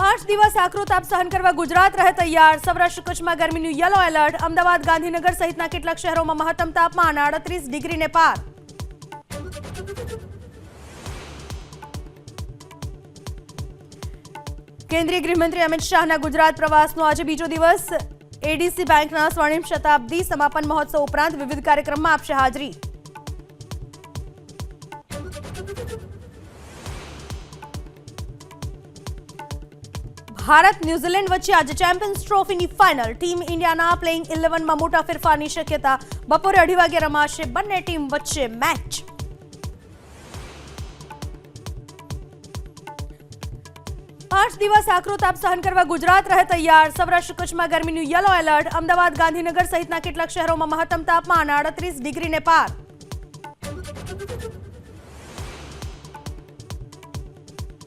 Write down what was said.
8 દિવસ આકરો તાપ સહન કરવા ગુજરાત રહે તૈયાર। સૌરાષ્ટ્ર કચ્છમાં ગરમીનું યલો એલર્ટ। અમદાવાદ, ગાંધીનગર સહિતના કેટલાક શહેરોમાં મહત્તમ તાપમાન 38 ડિગ્રીને પાર। કેન્દ્રીય ગૃહમંત્રી અમિત શાહના ગુજરાત પ્રવાસનો આજે બીજો દિવસ। એડીસી બેંકના સ્વર્ણિમ શતાબ્દી સમાપન મહોત્સવ ઉપરાંત વિવિધ કાર્યક્રમમાં આપશે હાજરી। ભારત ન્યૂઝીલેન્ડ વચ્ચે આજે ચેમ્પિયન્સ ટ્રોફીની ફાઇનલ। ટીમ ઇન્ડિયાના પ્લેઇંગ 11માં મોટા ફેરફારની શક્યતા। બપોરે 2:30 વાગે રમાશે બંને ટીમ વચ્ચે મેચ। 8 દિવસ આકરો તાપ સહન કરવા ગુજરાત રહે તૈયાર। સૌરાષ્ટ્ર કચ્છમાં ગરમીનું યલો એલર્ટ। અમદાવાદ, ગાંધીનગર સહિતના કેટલાક શહેરોમાં મહત્તમ તાપમાન 38 ડિગ્રીને પાર।